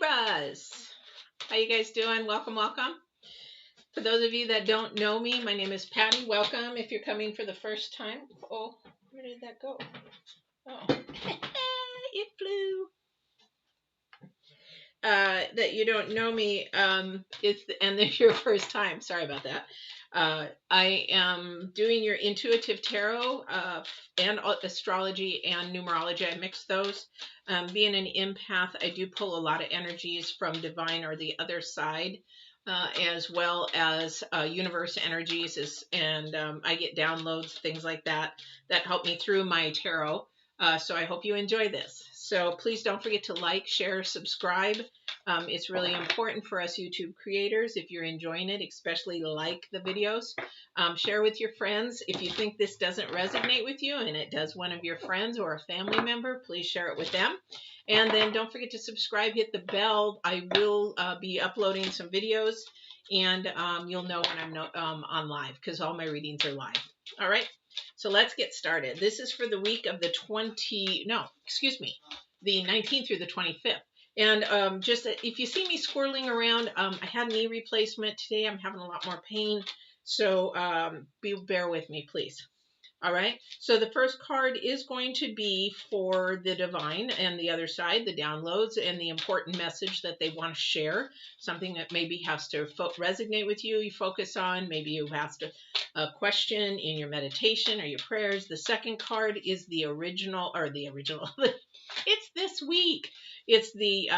Libras. How you guys doing? Welcome, welcome. For those of you that don't know me, my name is Patty. Welcome if you're coming for the first time. Oh, where did that go? Oh, it flew. That you don't know me, and this is your first time. Sorry about that. I am doing your intuitive tarot and astrology and numerology. I mix those. Being an empath, I do pull a lot of energies from divine or the other side, as well as universe energies, and I get downloads, things like that help me through my tarot. So I hope you enjoy this. So please don't forget to like, share, subscribe. It's really important for us YouTube creators. If you're enjoying it, especially like the videos. Share with your friends. If you think this doesn't resonate with you and it does one of your friends or a family member, please share it with them. And then don't forget to subscribe, hit the bell. I will be uploading some videos, and you'll know when I'm on live, because all my readings are live. All right. So let's get started. This is for the week of the the 19th through the 25th. And just if you see me squirreling around, I had a knee replacement today. I'm having a lot more pain. So bear with me, please. All right. So the first card is going to be for the divine, and the other side, the downloads and the important message that they want to share, something that maybe has to resonate with you, you focus on. Maybe you've asked a question in your meditation or your prayers. The second card is the original. It's this week. It's the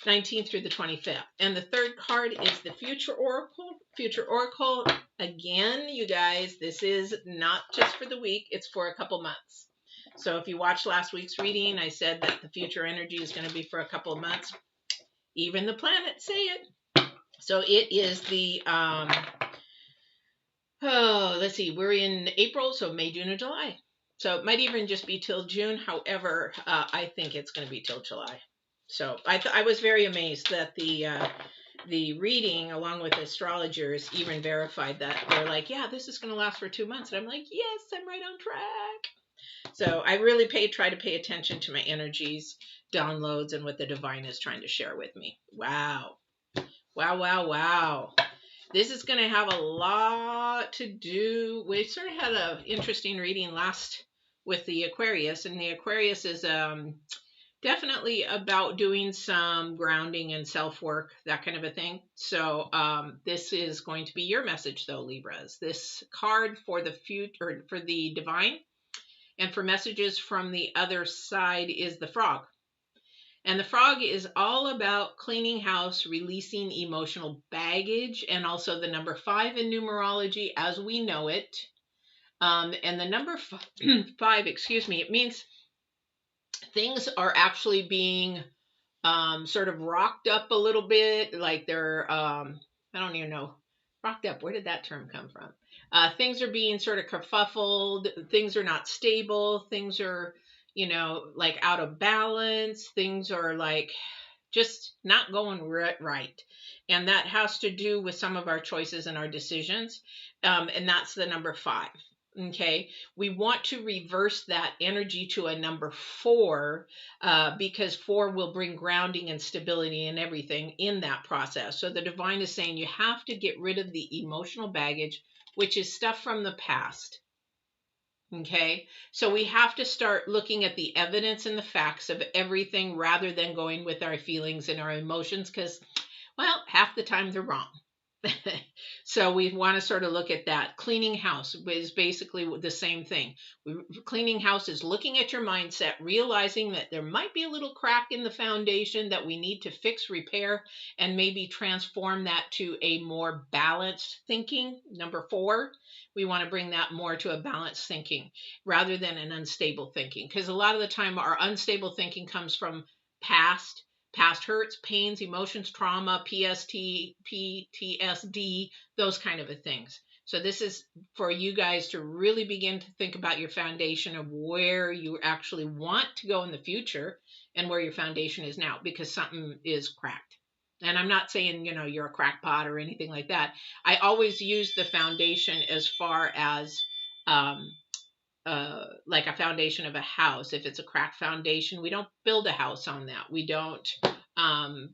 19th through the 25th. And the third card is the Future Oracle. Future Oracle, again, you guys, this is not just for the week. It's for a couple months. So if you watched last week's reading, I said that the future energy is going to be for a couple of months. Even the planets say it. So it is the, let's see, we're in April, so May, June, and July. So it might even just be till June. However, I think it's going to be till July. So I was very amazed that the reading, along with astrologers, even verified that. They're like, yeah, this is going to last for 2 months. And I'm like, yes, I'm right on track. So I really try to pay attention to my energies, downloads, and what the divine is trying to share with me. Wow. Wow, wow, wow. This is going to have a lot to do. We sort of had an interesting reading last with the Aquarius, and the Aquarius is definitely about doing some grounding and self-work, that kind of a thing. So this is going to be your message, though, Libras. This card for the future, for the divine, and for messages from the other side is the frog. And the frog is all about cleaning house, releasing emotional baggage, and also the number 5 in numerology as we know it. And the number 5, it means things are actually being sort of rocked up a little bit, like they're, I don't even know, rocked up, where did that term come from? Things are being sort of kerfuffled, things are not stable, things are, like out of balance, things are like just not going right. And that has to do with some of our choices and our decisions. And that's the number 5. Okay, we want to reverse that energy to a number 4 because 4 will bring grounding and stability and everything in that process. So the divine is saying you have to get rid of the emotional baggage, which is stuff from the past. Okay, so we have to start looking at the evidence and the facts of everything rather than going with our feelings and our emotions, because, well, half the time they're wrong. So we want to sort of look at that. Cleaning house is basically the same thing. Cleaning house is looking at your mindset, realizing that there might be a little crack in the foundation that we need to fix, repair, and maybe transform that to a more balanced thinking. Number 4, we want to bring that more to a balanced thinking rather than an unstable thinking. Because a lot of the time our unstable thinking comes from past hurts, pains, emotions, trauma, PTSD, those kind of things. So this is for you guys to really begin to think about your foundation of where you actually want to go in the future and where your foundation is now, because something is cracked. And I'm not saying, you're a crackpot or anything like that. I always use the foundation as far as like a foundation of a house. If it's a cracked foundation, we don't build a house on that. We don't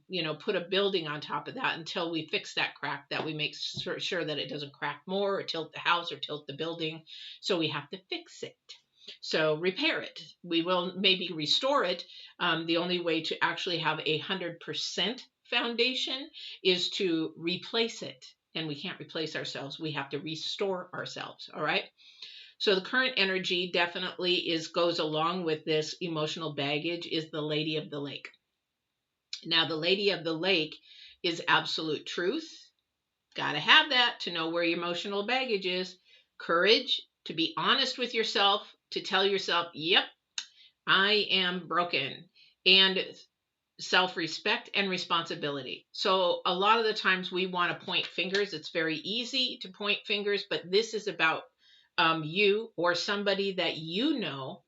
you know, put a building on top of that until we fix that crack, that we make sure that it doesn't crack more or tilt the house or tilt the building. So we have to fix it. So repair it. We will maybe restore it. The only way to actually have 100% foundation is to replace it. And we can't replace ourselves. We have to restore ourselves. All right. So the current energy definitely goes along with this emotional baggage is the Lady of the Lake. Now, the Lady of the Lake is absolute truth. Got to have that to know where your emotional baggage is. Courage, to be honest with yourself, to tell yourself, yep, I am broken. And self-respect and responsibility. So a lot of the times we want to point fingers. It's very easy to point fingers, but this is about you or somebody that you know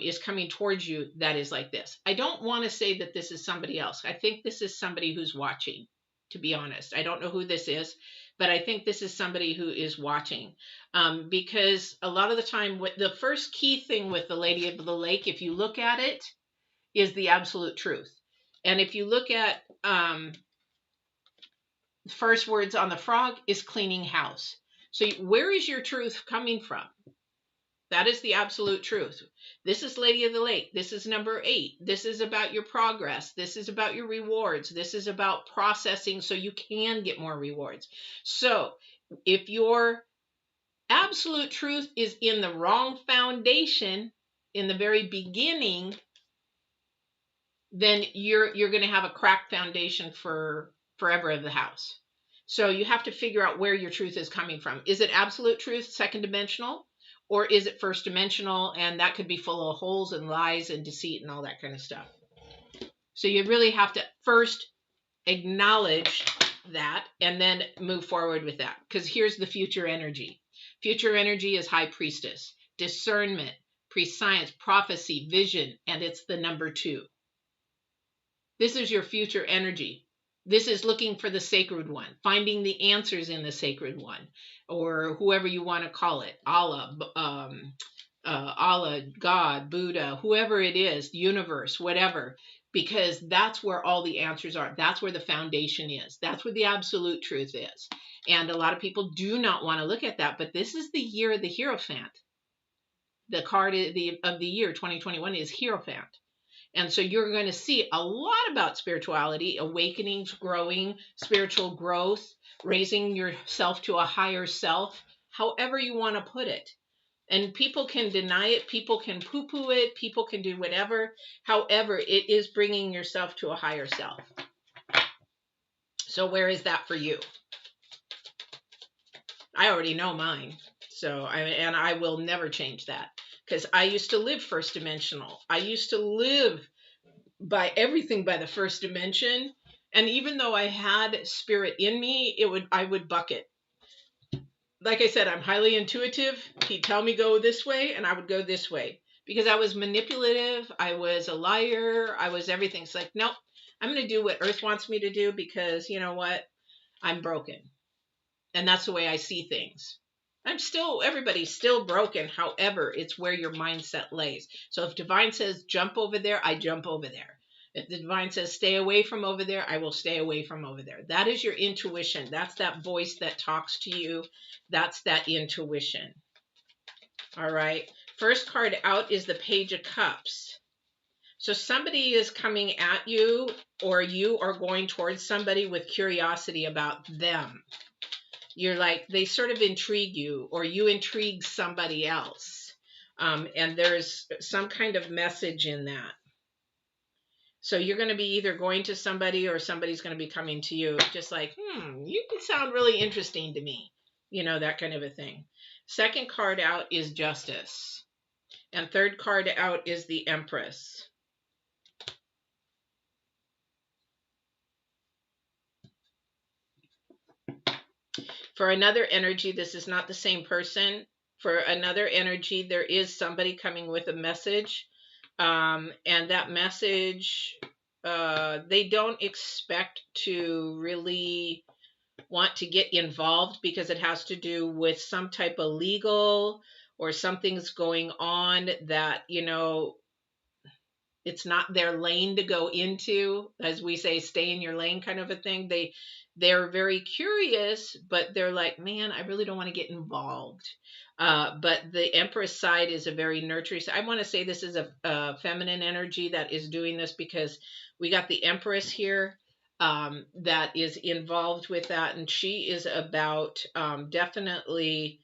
is coming towards you that is like this. I don't want to say that this is somebody else. I think this is somebody who's watching, to be honest. I don't know who this is, but I think this is somebody who is watching, because a lot of the time, the first key thing with the Lady of the Lake, if you look at it, is the absolute truth. And if you look at first words on the frog is cleaning house. So where is your truth coming from? That is the absolute truth. This is Lady of the Lake. This is number 8. This is about your progress. This is about your rewards. This is about processing so you can get more rewards. So if your absolute truth is in the wrong foundation in the very beginning, then you're going to have a cracked foundation for forever of the house. So you have to figure out where your truth is coming from. Is it absolute truth, second dimensional? Or is it first dimensional, and that could be full of holes and lies and deceit and all that kind of stuff. So you really have to first acknowledge that and then move forward with that. Because here's the future energy. Future energy is High Priestess, discernment, prescience, prophecy, vision, and it's the number 2. This is your future energy. This is looking for the sacred one, finding the answers in the sacred one, or whoever you want to call it, Allah, Allah, God, Buddha, whoever it is, universe, whatever, because that's where all the answers are. That's where the foundation is. That's where the absolute truth is. And a lot of people do not want to look at that, but this is the year of the Hierophant. The card of the year 2021 is Hierophant. And so you're going to see a lot about spirituality, awakenings, growing, spiritual growth, raising yourself to a higher self, however you want to put it. And people can deny it, people can poo-poo it, people can do whatever. However, it is bringing yourself to a higher self. So where is that for you? I already know mine. So I will never change that. Because I used to live first dimensional. I used to live by everything by the first dimension. And even though I had spirit in me, I would buck it. Like I said, I'm highly intuitive. He'd tell me go this way, and I would go this way. Because I was manipulative. I was a liar. I was everything. It's like, nope, I'm going to do what Earth wants me to do because, you know what? I'm broken. And that's the way I see things. Everybody's still broken. However, it's where your mindset lays. So if divine says jump over there, I jump over there. If the divine says stay away from over there, I will stay away from over there. That is your intuition. That's that voice that talks to you. That's that intuition. All right. First card out is the Page of Cups. So somebody is coming at you, or you are going towards somebody with curiosity about them. You're like, they sort of intrigue you, or you intrigue somebody else. And there's some kind of message in that. So you're going to be either going to somebody or somebody's going to be coming to you. Just like, you sound really interesting to me. You know, that kind of a thing. Second card out is Justice. And third card out is the Empress. For another energy, this is not the same person. For another energy, there is somebody coming with a message. And that message, they don't expect to really want to get involved because it has to do with some type of legal or something's going on that, you know, it's not their lane to go into, as we say, stay in your lane kind of a thing. They're very curious, but they're like, man, I really don't want to get involved. But the Empress side is a very nurturing. I want to say this is a feminine energy that is doing this, because we got the Empress here, that is involved with that, and she is about definitely.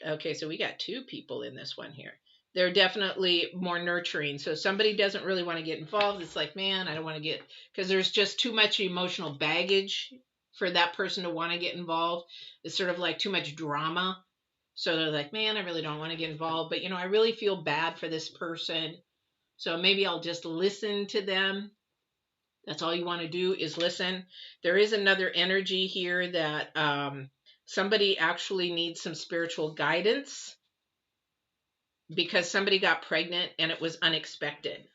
Okay, so we got two people in this one here. They're definitely more nurturing. So somebody doesn't really want to get involved. It's like, man, I don't want to get, because there's just too much emotional baggage for that person to want to get involved. It's sort of like too much drama. So they're like, man, I really don't want to get involved, but I really feel bad for this person. So maybe I'll just listen to them. That's all you want to do is listen. There is another energy here that somebody actually needs some spiritual guidance, because somebody got pregnant and it was unexpected.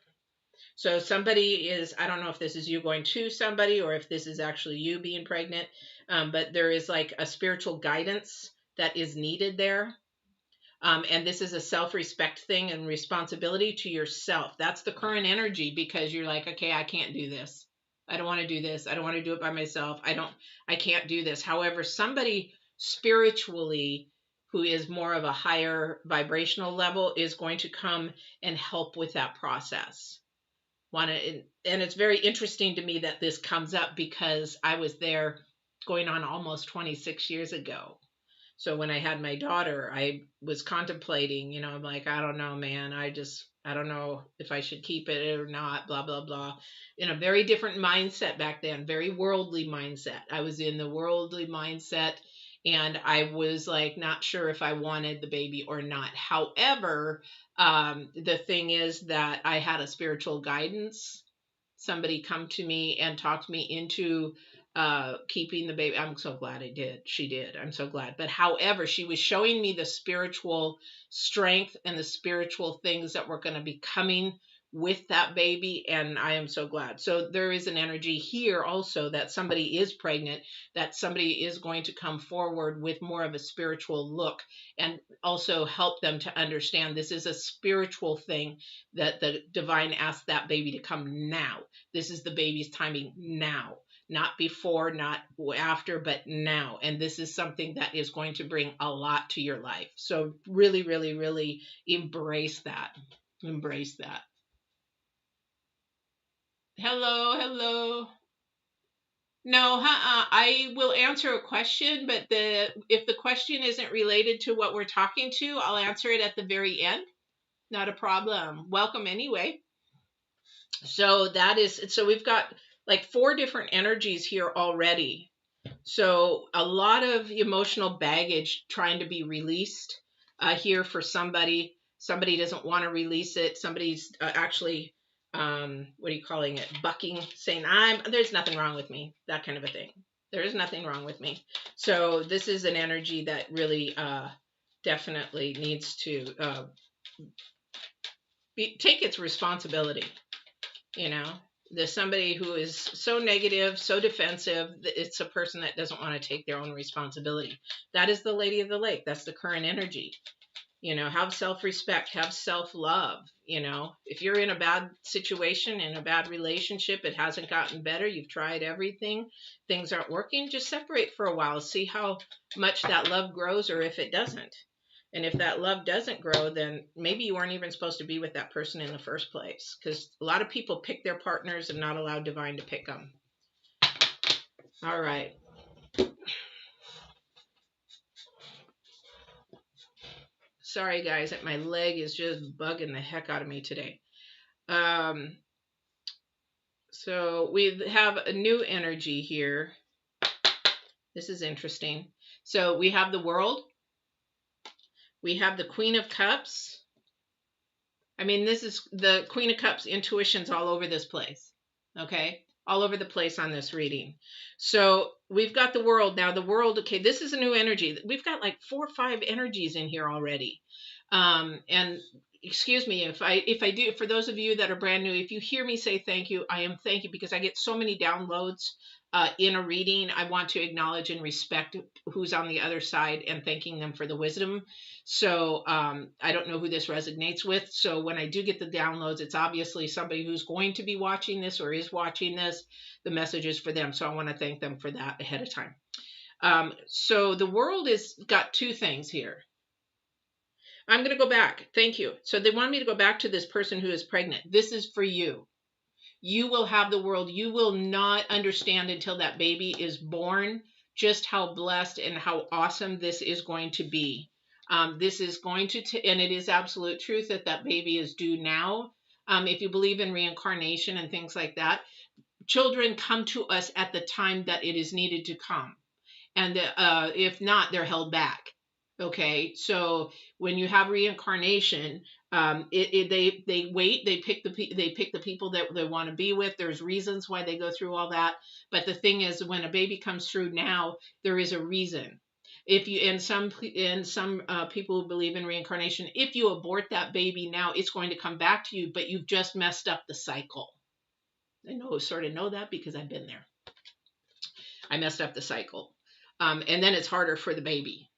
So somebody is, I don't know if this is you going to somebody or if this is actually you being pregnant, but there is like a spiritual guidance that is needed there. And this is a self-respect thing and responsibility to yourself. That's the current energy, because you're like, okay, I can't do this. I don't want to do this. I don't want to do it by myself. I can't do this. However, somebody spiritually who is more of a higher vibrational level is going to come and help with that process. And it's very interesting to me that this comes up, because I was there going on almost 26 years ago. So when I had my daughter, I was contemplating, I'm like, I don't know, man. I don't know if I should keep it or not, blah, blah, blah. In a very different mindset back then, very worldly mindset. I was in the worldly mindset, and I was like, not sure if I wanted the baby or not. However, the thing is that I had a spiritual guidance. Somebody come to me and talked me into keeping the baby. I'm so glad she did. I'm so glad. But however, she was showing me the spiritual strength and the spiritual things that were going to be coming with that baby, and I am so glad. So there is an energy here also that somebody is pregnant, that somebody is going to come forward with more of a spiritual look, and also help them to understand this is a spiritual thing, that the divine asked that baby to come now. This is the baby's timing now. Not before, not after, but now. And this is something that is going to bring a lot to your life. So really, really, really embrace that. Embrace that. Hello, hello. No, I will answer a question, but if the question isn't related to what we're talking to, I'll answer it at the very end. Not a problem. Welcome anyway. So we've got like 4 different energies here already. So a lot of emotional baggage trying to be released here for somebody. Somebody doesn't want to release it. Somebody's actually, what are you calling it? Bucking, saying, there's nothing wrong with me. That kind of a thing. There is nothing wrong with me. So this is an energy that really definitely needs to take its responsibility. There's somebody who is so negative, so defensive, that it's a person that doesn't want to take their own responsibility. That is the Lady of the Lake. That's the current energy. Have self-respect, have self-love. If you're in a bad situation, in a bad relationship, it hasn't gotten better, you've tried everything, things aren't working, just separate for a while, see how much that love grows, or if it doesn't. And if that love doesn't grow, then maybe you weren't even supposed to be with that person in the first place, because a lot of people pick their partners and not allow divine to pick them. All right. Sorry, guys, that my leg is just bugging the heck out of me today. So we have a new energy here. This is interesting. So we have the World. We have the Queen of Cups. I mean, this is the Queen of Cups. Intuition's all over this place. Okay? All over the place on this reading. So we've got the World. Now the World, okay, this is a new energy. We've got like 4 or 5 energies in here already. And excuse me, if I do, for those of you that are brand new, if you hear me say thank you, I am thank you, because I get so many downloads in a reading. I want to acknowledge and respect who's on the other side and thanking them for the wisdom. So I don't know who this resonates with. So when I do get the downloads, it's obviously somebody who's going to be watching this or is watching this. The message is for them. So I want to thank them for that ahead of time. So the world has got two things here. I'm going to go back. Thank you. So they want me to go back to this person who is pregnant. This is for you. You will have the world. You will not understand until that baby is born just how blessed and how awesome this is going to be. This is going to, and it is absolute truth that that baby is due now. If you believe in reincarnation and things like that, children come to us at the time that it is needed to come. And if not, they're held back. Okay, so when you have reincarnation, they wait, they pick the people that they want to be with. There's reasons why they go through all that, but the thing is, when a baby comes through now, there is a reason. If you and some people who believe in reincarnation, if you abort that baby now, it's going to come back to you, but you've just messed up the cycle. I sort of know that because I've been there. I messed up the cycle, and then it's harder for the baby.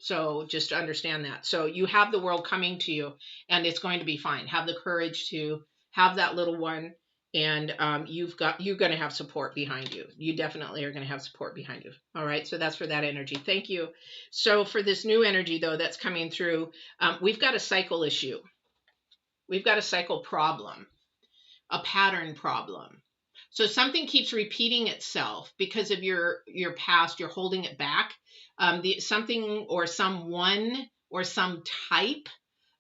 So just understand that. So you have the world coming to you, and it's going to be fine. Have the courage to have that little one, and you're going to have support behind you. You definitely are going to have support behind you. All right. So that's for that energy. Thank you. So for this new energy though that's coming through, we've got a cycle issue. We've got a cycle problem, a pattern problem. So something keeps repeating itself because of your past. You're holding it back. Something or someone or some type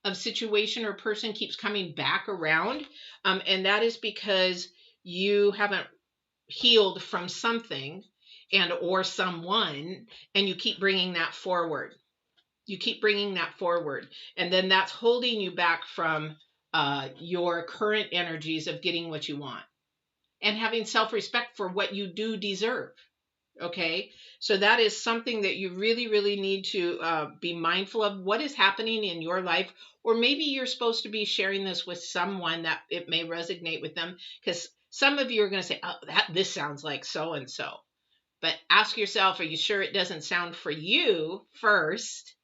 of situation or person keeps coming back around. And that is because you haven't healed from something and or someone, and you keep bringing that forward. You keep bringing that forward. And then that's holding you back from your current energies of getting what you want and having self-respect for what you do deserve. Okay, so that is something that you really, really need to be mindful of. What is happening in your life? Or maybe you're supposed to be sharing this with someone that it may resonate with them, because some of you are going to say, oh, this sounds like so-and-so. But ask yourself, are you sure it doesn't sound for you first?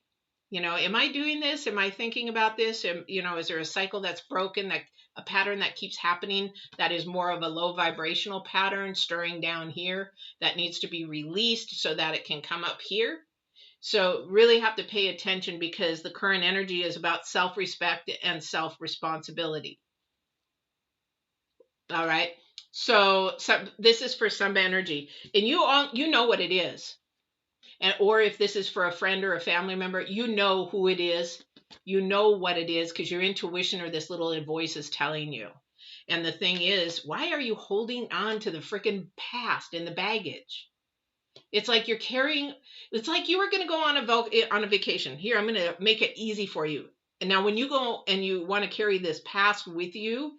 You know, am I doing this? Am I thinking about this? Is there a cycle that's broken, a pattern that keeps happening that is more of a low vibrational pattern stirring down here that needs to be released so that it can come up here? So really have to pay attention, because the current energy is about self-respect and self-responsibility. All right. So this is for some energy, and you know what it is. Or if this is for a friend or a family member, you know who it is. You know what it is, because your intuition or this little voice is telling you. And the thing is, why are you holding on to the freaking past and the baggage? It's like you're carrying, it's like you were going to go on a vacation. Here, I'm going to make it easy for you. And now when you go and you want to carry this past with you,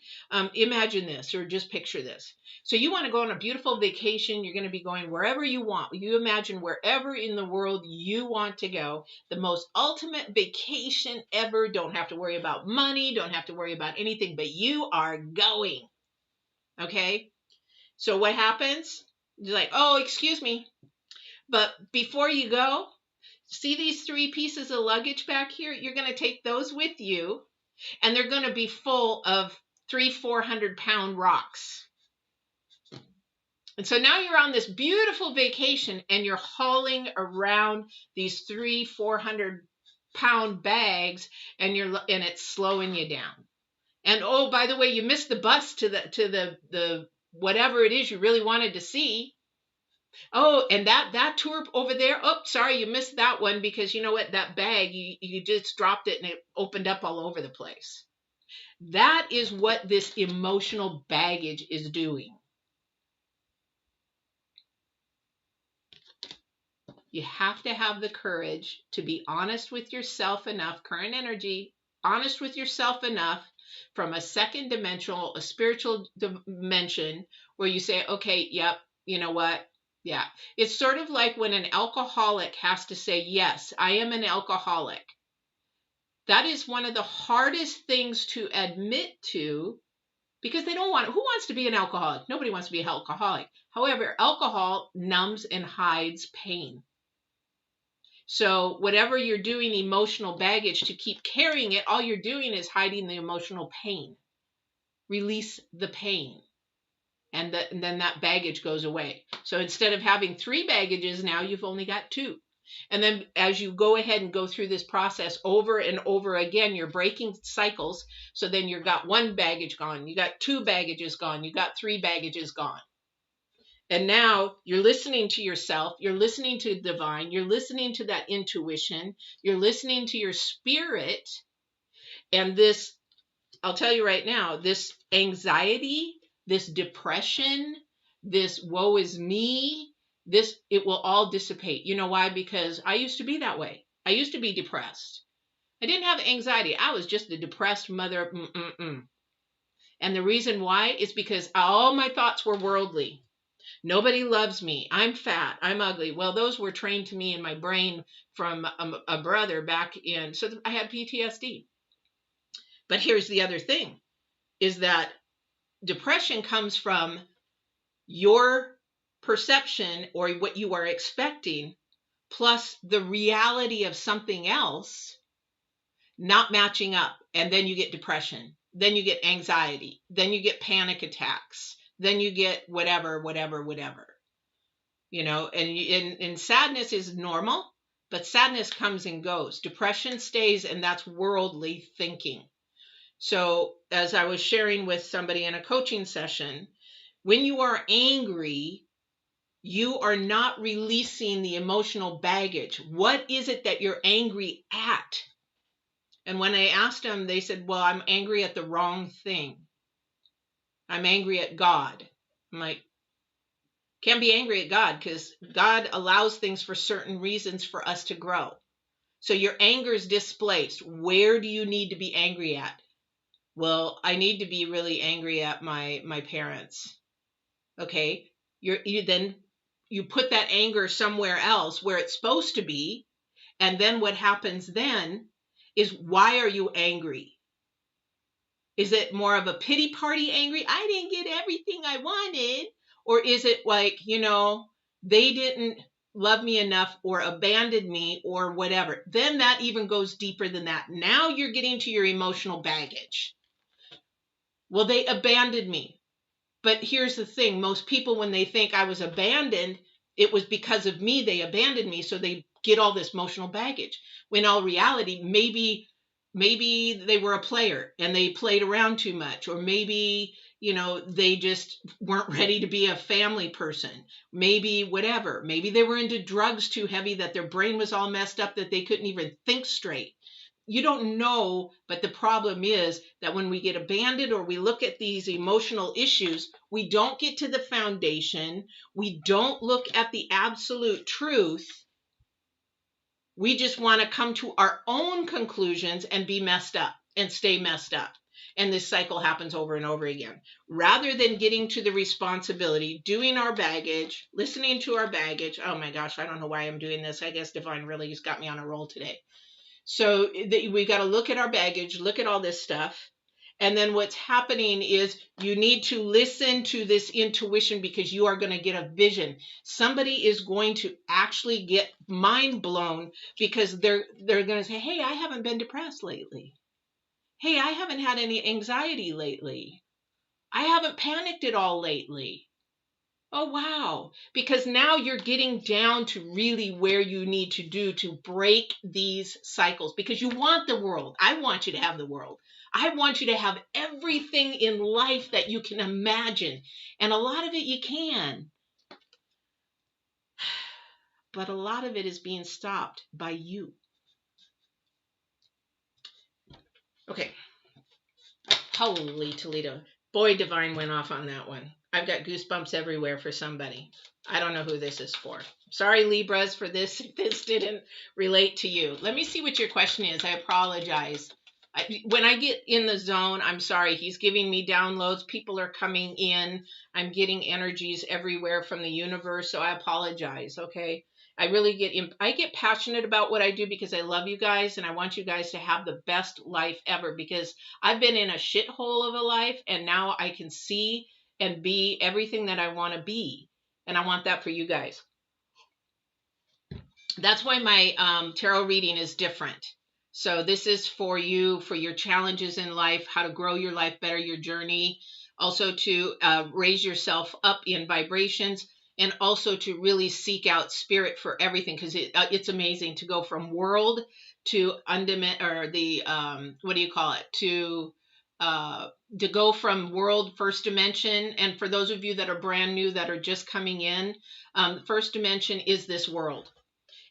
imagine this, or just picture this. So you want to go on a beautiful vacation. You're going to be going wherever you want. You imagine wherever in the world you want to go, the most ultimate vacation ever. Don't have to worry about money. Don't have to worry about anything, but you are going. Okay. So what happens? You're like, oh, excuse me. But before you go, see these 3 pieces of luggage back here? You're going to take those with you, and they're going to be full of 300-400 pound rocks. And so now you're on this beautiful vacation, and you're hauling around these 300-400 pound bags, and it's slowing you down. And oh, by the way, you missed the bus to the whatever it is you really wanted to see. Oh, and that tour over there, oh, sorry, you missed that one, because you know what, that bag, you just dropped it and it opened up all over the place. That is what this emotional baggage is doing. You have to have the courage to be honest with yourself enough, current energy, honest with yourself enough from a second dimensional, a spiritual dimension, where you say, okay, yep, you know what? Yeah, it's sort of like when an alcoholic has to say, yes, I am an alcoholic. That is one of the hardest things to admit to, because they don't want, who wants to be an alcoholic? Nobody wants to be an alcoholic. However, alcohol numbs and hides pain. So whatever you're doing, emotional baggage, to keep carrying it, all you're doing is hiding the emotional pain. Release the pain. And then that baggage goes away. So instead of having 3 baggages, now you've only got 2. And then as you go ahead and go through this process over and over again, you're breaking cycles. So then you've got 1 baggage gone, you got 2 baggages gone, you got 3 baggages gone. And now you're listening to yourself, you're listening to the divine, you're listening to that intuition, you're listening to your spirit. And this, I'll tell you right now, this anxiety, this depression, this woe is me, this, it will all dissipate. You know why? Because I used to be that way. I used to be depressed. I didn't have anxiety. I was just a depressed mother. And the reason why is because all my thoughts were worldly. Nobody loves me. I'm fat. I'm ugly. Well, those were trained to me in my brain from a brother back in, so I had PTSD. But here's the other thing, is that depression comes from your perception or what you are expecting, plus the reality of something else not matching up. And then you get depression. Then you get anxiety. Then you get panic attacks. Then you get whatever. You know, and sadness is normal, but sadness comes and goes. Depression stays, and that's worldly thinking. So as I was sharing with somebody in a coaching session, when you are angry, you are not releasing the emotional baggage. What is it that you're angry at? And when I asked them, they said, well, I'm angry at the wrong thing. I'm angry at God. I'm like, can't be angry at God, because God allows things for certain reasons for us to grow. So your anger is displaced. Where do you need to be angry at? Well, I need to be really angry at my parents. Okay, you put that anger somewhere else where it's supposed to be, and then what happens then is, why are you angry? Is it more of a pity party angry? I didn't get everything I wanted. Or is it like, you know, they didn't love me enough or abandoned me or whatever? Then that even goes deeper than that. Now you're getting to your emotional baggage. Well, they abandoned me. But here's the thing. Most people, when they think I was abandoned, it was because of me they abandoned me. So they get all this emotional baggage. When in all reality, maybe they were a player and they played around too much. Or maybe, you know, they just weren't ready to be a family person. Maybe whatever. Maybe they were into drugs too heavy that their brain was all messed up that they couldn't even think straight. You don't know, but the problem is that when we get abandoned or we look at these emotional issues, we don't get to the foundation. We don't look at the absolute truth. We just want to come to our own conclusions and be messed up and stay messed up. And this cycle happens over and over again. Rather than getting to the responsibility, doing our baggage, listening to our baggage. Oh my gosh, I don't know why I'm doing this. I guess Divine really has got me on a roll today. So we got to look at our baggage, look at all this stuff. And then what's happening is you need to listen to this intuition, because you are going to get a vision. Somebody is going to actually get mind blown, because they're going to say, hey, I haven't been depressed lately. Hey, I haven't had any anxiety lately. I haven't panicked at all lately. Oh, wow. Because now you're getting down to really where you need to do to break these cycles, because you want the world. I want you to have the world. I want you to have everything in life that you can imagine. And a lot of it you can. But a lot of it is being stopped by you. Okay. Holy Toledo. Boy, Divine went off on that one. I've got goosebumps everywhere for somebody. I don't know who this is for. Sorry, Libras, for this. This didn't relate to you. Let me see what your question is. I apologize. When I get in the zone, I'm sorry. He's giving me downloads. People are coming in. I'm getting energies everywhere from the universe, so I apologize, okay? I get passionate about what I do because I love you guys and I want you guys to have the best life ever, because I've been in a shithole of a life and now I can see and be everything that I want to be. And I want that for you guys. That's why my tarot reading is different. So this is for you, for your challenges in life, how to grow your life better, your journey, also to raise yourself up in vibrations, and also to really seek out spirit for everything, because it's amazing to go from world to or the what do you call it, to go from world, first dimension. And for those of you that are brand new, that are just coming in, first dimension is this world.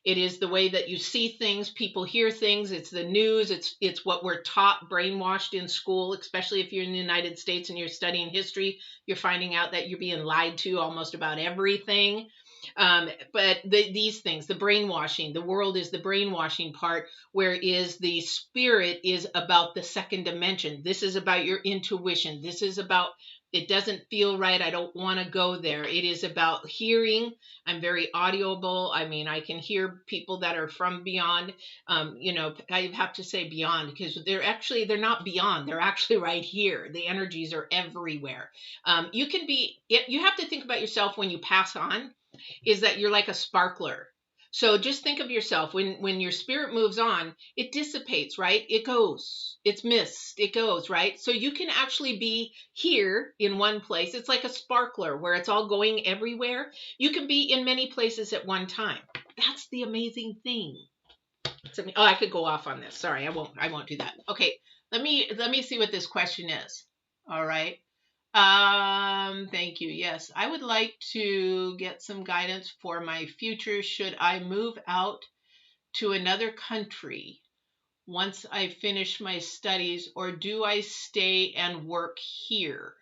It is the way that you see things, people hear things, it's the news, it's what we're taught, brainwashed in school, especially if you're in the United States and you're studying history, you're finding out that you're being lied to almost about everything. But these things, the brainwashing, the world is the brainwashing part, whereas the spirit is about the second dimension. This is about your intuition. This is about, it doesn't feel right, I don't want to go there. It is about hearing. I'm very audible. I mean, I can hear people that are from beyond. I have to say beyond, because they're not beyond. They're actually right here. The energies are everywhere. You have to think about yourself when you pass on, is that you're like a sparkler. So just think of yourself when your spirit moves on, it dissipates, right? It goes, it's mist, it goes, right? So you can actually be here in one place. It's like a sparkler where it's all going everywhere. You can be in many places at one time. That's the amazing thing. Oh, I could go off on this. Sorry, I won't do that. Okay, let me see what this question is. All right. Thank you. Yes, I would like to get some guidance for my future. Should I move out to another country once I finish my studies, or do I stay and work here?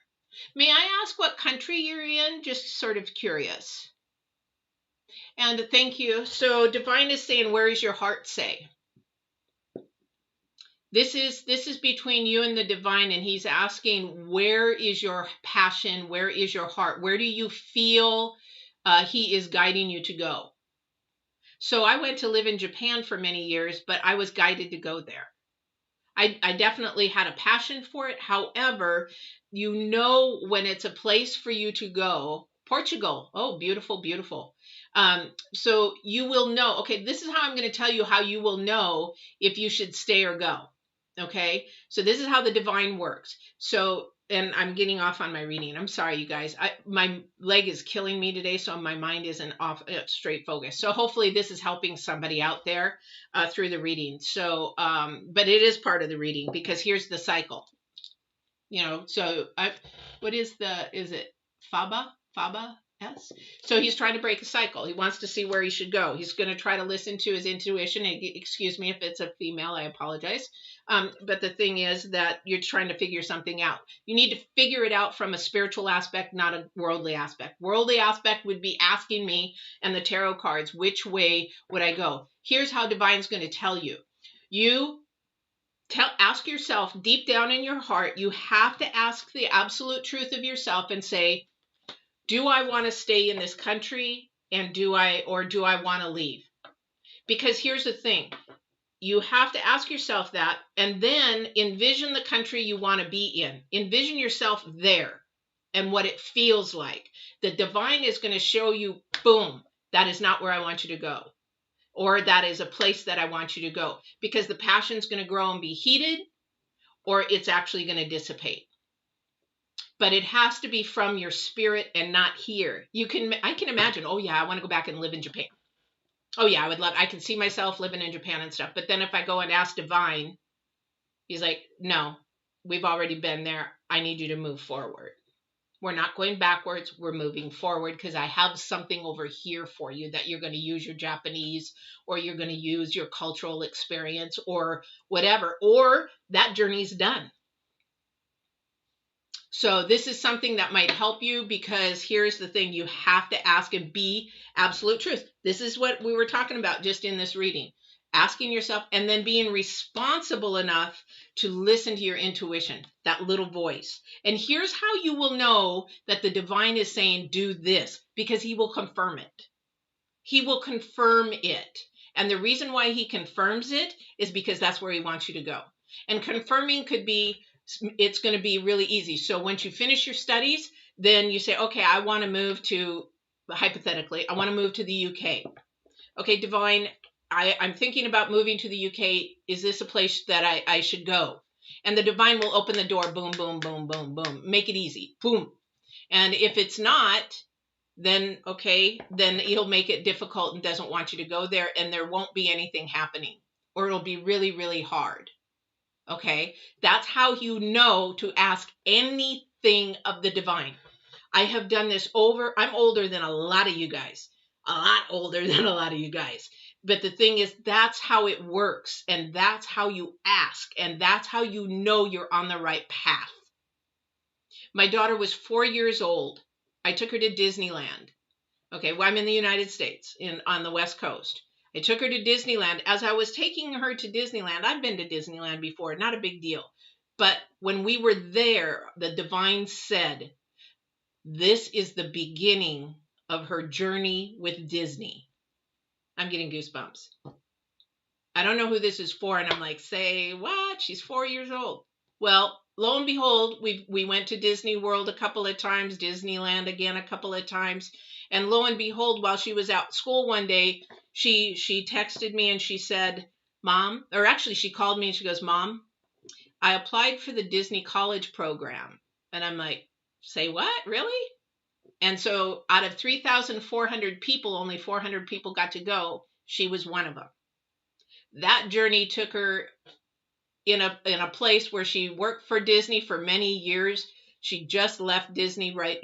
May I ask what country you're in? Just sort of curious. And thank you. So Divine is saying, where is your heart say? This is between you and the divine, and he's asking, where is your passion? Where is your heart? Where do you feel he is guiding you to go? So I went to live in Japan for many years, but I was guided to go there. I definitely had a passion for it. However, when it's a place for you to go. Portugal. Oh, beautiful, beautiful. So you will know. Okay, this is how I'm going to tell you how you will know if you should stay or go. Okay, so this is how the divine works. So, and I'm getting off on my reading. I'm sorry, you guys. My leg is killing me today, so my mind isn't off straight focus. So hopefully this is helping somebody out there through the reading. So, but it is part of the reading, because here's the cycle. So is it Faba? Yes. So he's trying to break a cycle. He wants to see where he should go. He's going to try to listen to his intuition. Excuse me if it's a female, I apologize. But the thing is that you're trying to figure something out. You need to figure it out from a spiritual aspect, not a worldly aspect. Worldly aspect would be asking me and the tarot cards, which way would I go? Here's how Divine's going to tell you. Ask yourself deep down in your heart. You have to ask the absolute truth of yourself and say, do I want to stay in this country, and do I want to leave? Because here's the thing. You have to ask yourself that, and then envision the country you want to be in. Envision yourself there and what it feels like. The divine is going to show you, boom, that is not where I want you to go. Or that is a place that I want you to go. Because the passion is going to grow and be heated, or it's actually going to dissipate. But it has to be from your spirit and not here. I can imagine, oh yeah, I want to go back and live in Japan. Oh yeah, I can see myself living in Japan and stuff. But then if I go and ask Divine, he's like, no, we've already been there. I need you to move forward. We're not going backwards. We're moving forward, because I have something over here for you that you're going to use your Japanese, or you're going to use your cultural experience, or whatever, or that journey's done. So this is something that might help you, because here's the thing. You have to ask and be absolute truth. This is what we were talking about just in this reading. Asking yourself, and then being responsible enough to listen to your intuition, that little voice. And here's how you will know that the divine is saying, do this, because he will confirm it. he will confirm it. And the reason why he confirms it is because that's where he wants you to go. And confirming could be, it's going to be really easy. So once you finish your studies, then you say, okay, I want to move to, hypothetically, I want to move to the UK. Okay, Divine, I'm thinking about moving to the UK. Is this a place that I should go? And the Divine will open the door, boom, boom, boom, boom, boom. Make it easy, boom. And if it's not, then okay, then he'll make it difficult and doesn't want you to go there, and there won't be anything happening, or it'll be really, really hard. Okay, that's how you know to ask anything of the Divine. I have done this over, I'm older than a lot of you guys, a lot older than a lot of you guys. But the thing is, that's how it works, and that's how you ask, and that's how you know you're on the right path. My daughter was 4 years old. I took her to Disneyland. Okay, well, I'm in the United States, on the West Coast. I took her to Disneyland. As I was taking her to Disneyland, I've been to Disneyland before, not a big deal. But when we were there, the Divine said, this is the beginning of her journey with Disney. I'm getting goosebumps. I don't know who this is for, and I'm like, say what? She's 4 years old. Well, lo and behold, we went to Disney World a couple of times, Disneyland again a couple of times. And lo and behold, while she was out at school one day, she texted me and she said, Mom, or actually she called me and she goes, Mom, I applied for the Disney College program. And I'm like, say what? Really? And so out of 3,400 people, only 400 people got to go. She was one of them. That journey took her in a place where she worked for Disney for many years. She just left Disney right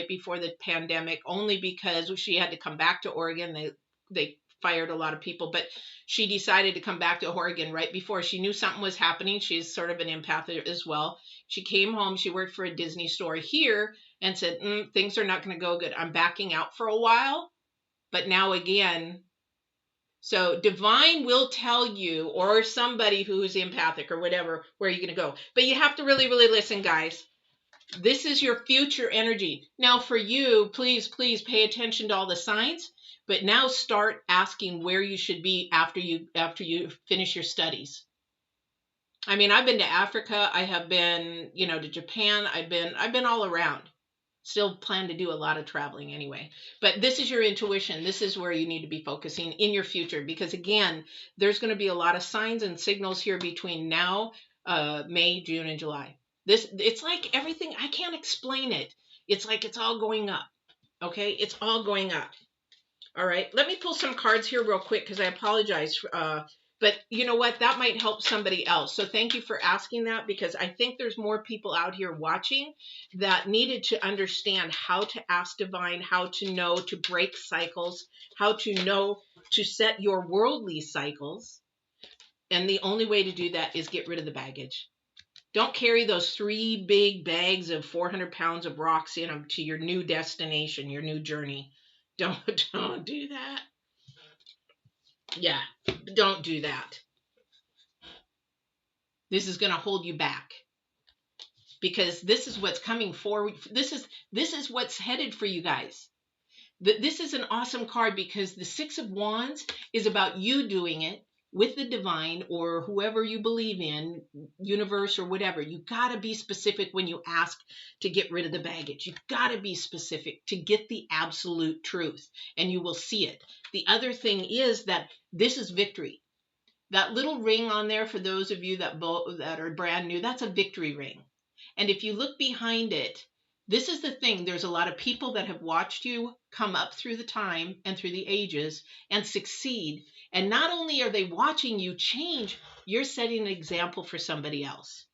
before the pandemic, only because she had to come back to Oregon. They fired a lot of people, but she decided to come back to Oregon right before. She knew something was happening. She's sort of an empath as well. She came home. She worked for a Disney store here and said, things are not going to go good. I'm backing out for a while, but now again. So Divine will tell you, or somebody who's empathic or whatever, where you're going to go. But you have to really, really listen, guys. This is your future energy. Now for you, please, please pay attention to all the signs, but now start asking where you should be after you finish your studies. I mean, I've been to Africa. I have been, to Japan. I've been all around. Still plan to do a lot of traveling anyway. But this is your intuition. This is where you need to be focusing in your future, because again, there's going to be a lot of signs and signals here between now, May, June, and July. It's like everything, I can't explain it. It's like it's all going up. Okay? It's all going up. All right. Let me pull some cards here real quick, because I apologize. But you know what? That might help somebody else. So thank you for asking that, because I think there's more people out here watching that needed to understand how to ask Divine, how to know to break cycles, how to know to set your worldly cycles. And the only way to do that is get rid of the baggage. Don't carry those 3 big bags of 400 pounds of rocks in them to your new destination, your new journey. Don't do that. Yeah, don't do that. This is going to hold you back, because this is what's coming forward. This is what's headed for you guys. This is an awesome card, because the 6 of Wands is about you doing it with the Divine or whoever you believe in, universe or whatever. You got to be specific when you ask to get rid of the baggage. You've got to be specific to get the absolute truth, and you will see it. The other thing is that this is victory. That little ring on there, for those of you that are brand new, that's a victory ring. And if you look behind it, this is the thing. There's a lot of people that have watched you come up through the time and through the ages and succeed. And not only are they watching you change, you're setting an example for somebody else.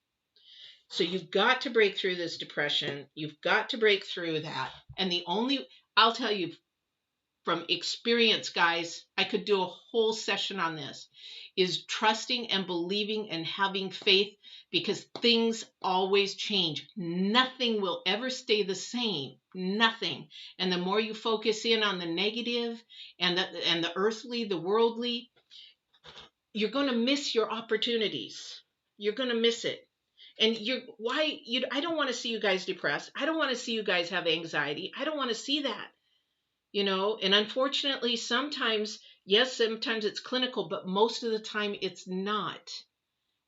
So you've got to break through this depression. You've got to break through that. And I'll tell you from experience, guys, I could do a whole session on this, is trusting and believing and having faith, because things always change. Nothing will ever stay the same. Nothing. And the more you focus in on the negative and the earthly, the worldly, you're going to miss your opportunities. You're going to miss it. And I don't want to see you guys depressed. I don't want to see you guys have anxiety. I don't want to see that. you know, and unfortunately, sometimes, yes, sometimes it's clinical, but most of the time it's not.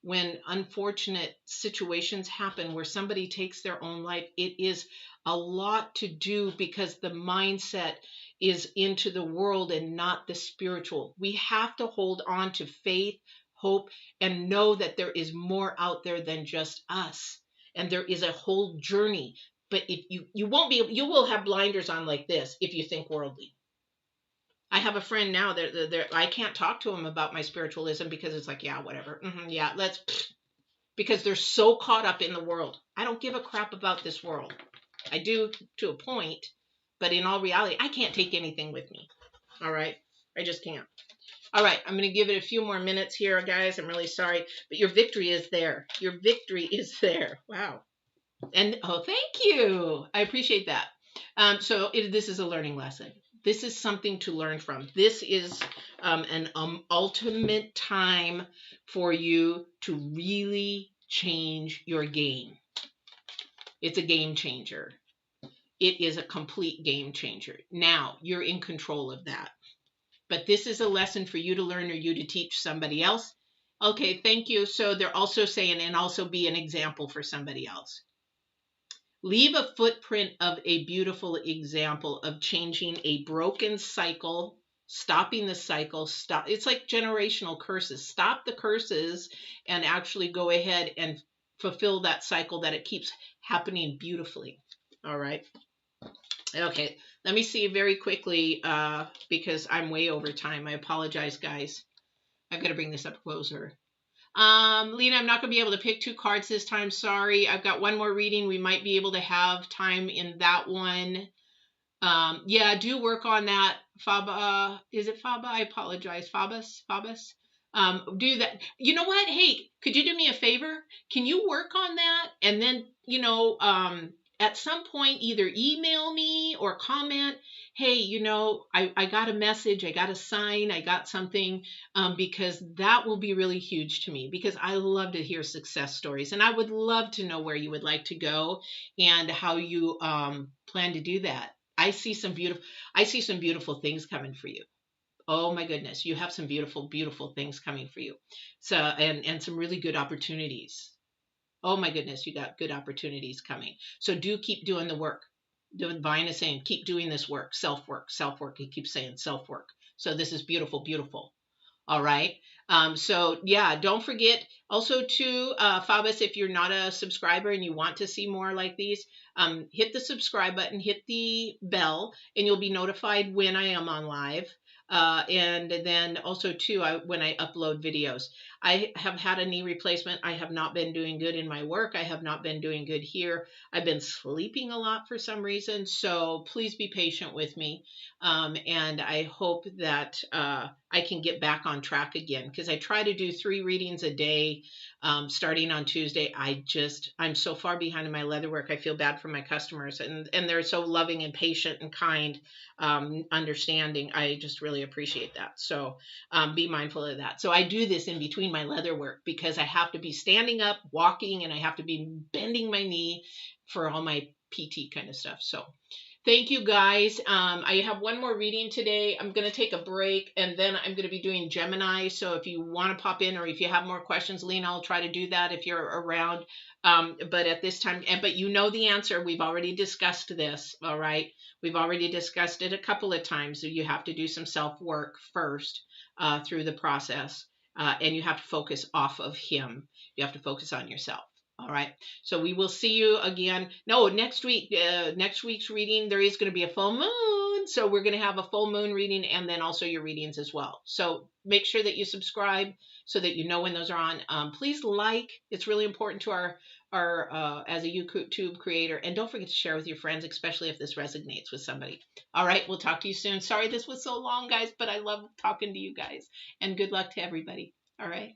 When unfortunate situations happen where somebody takes their own life, it is a lot to do because the mindset is into the world and not the spiritual. We have to hold on to faith, hope, and know that there is more out there than just us. And there is a whole journey. But if you won't be, you will have blinders on like this if you think worldly. I have a friend now that I can't talk to him about my spiritualism because it's like, yeah, whatever. Yeah, let's, because they're so caught up in the world. I don't give a crap about this world. I do to a point, but in all reality, I can't take anything with me. All right. I just can't. All right. I'm going to give it a few more minutes here, guys. I'm really sorry, but your victory is there. Your victory is there. Wow. And oh, thank you. I appreciate that. This is a learning lesson. This is something to learn from. This is an ultimate time for you to really change your game. It's a game changer. It is a complete game changer. Now you're in control of that. But this is a lesson for you to learn or you to teach somebody else. Okay, thank you. So they're also saying, and also be an example for somebody else. Leave a footprint of a beautiful example of changing a broken cycle, stopping the cycle. Stop. It's like generational curses. Stop the curses and actually go ahead and fulfill that cycle that it keeps happening beautifully. All right. Okay. Let me see very quickly because I'm way over time. I apologize, guys. I've got to bring this up closer. Lena, I'm not going to be able to pick 2 cards this time. Sorry. I've got one more reading. We might be able to have time in that one. Yeah, do work on that. Faba, is it Faba? I apologize. Fabus? Do that. You know what? Hey, could you do me a favor? Can you work on that? And then, at some point, either email me or comment, hey, I got a message, I got a sign, I got something, because that will be really huge to me because I love to hear success stories and I would love to know where you would like to go and how you plan to do that. I see some beautiful things coming for you. Oh my goodness, you have some beautiful, beautiful things coming for you. So, and some really good opportunities. Oh my goodness, you got good opportunities coming. So do keep doing the work. Divine is saying, keep doing this work, self-work, self-work. He keeps saying self-work. So this is beautiful, beautiful. All right. So yeah, don't forget also to Fabus, if you're not a subscriber and you want to see more like these, hit the subscribe button, hit the bell, and you'll be notified when I am on live. And then also too, when I upload videos, I have had a knee replacement. I have not been doing good in my work. I have not been doing good here. I've been sleeping a lot for some reason. So please be patient with me. And I hope that I can get back on track again because I try to do 3 readings a day starting on Tuesday. I'm so far behind in my leatherwork. I feel bad for my customers and they're so loving and patient and kind, understanding. I just really appreciate that. So be mindful of that. So I do this in between my leather work because I have to be standing up, walking, and I have to be bending my knee for all my PT kind of stuff. So thank you guys. I have one more reading today. I'm going to take a break and then I'm going to be doing Gemini. So if you want to pop in or if you have more questions, Lena, I'll try to do that if you're around. But at this time, but you know the answer. We've already discussed this. All right. We've already discussed it a couple of times. So you have to do some self-work first through the process. And you have to focus off of him. You have to focus on yourself. All right. So we will see you again. No, next week, next week's reading, there is going to be a full moon. So we're going to have a full moon reading and then also your readings as well. So make sure that you subscribe so that you know when those are on. Please like. It's really important to our as a YouTube creator. And don't forget to share with your friends, especially if this resonates with somebody. All right. We'll talk to you soon. Sorry this was so long, guys, but I love talking to you guys. And good luck to everybody. All right.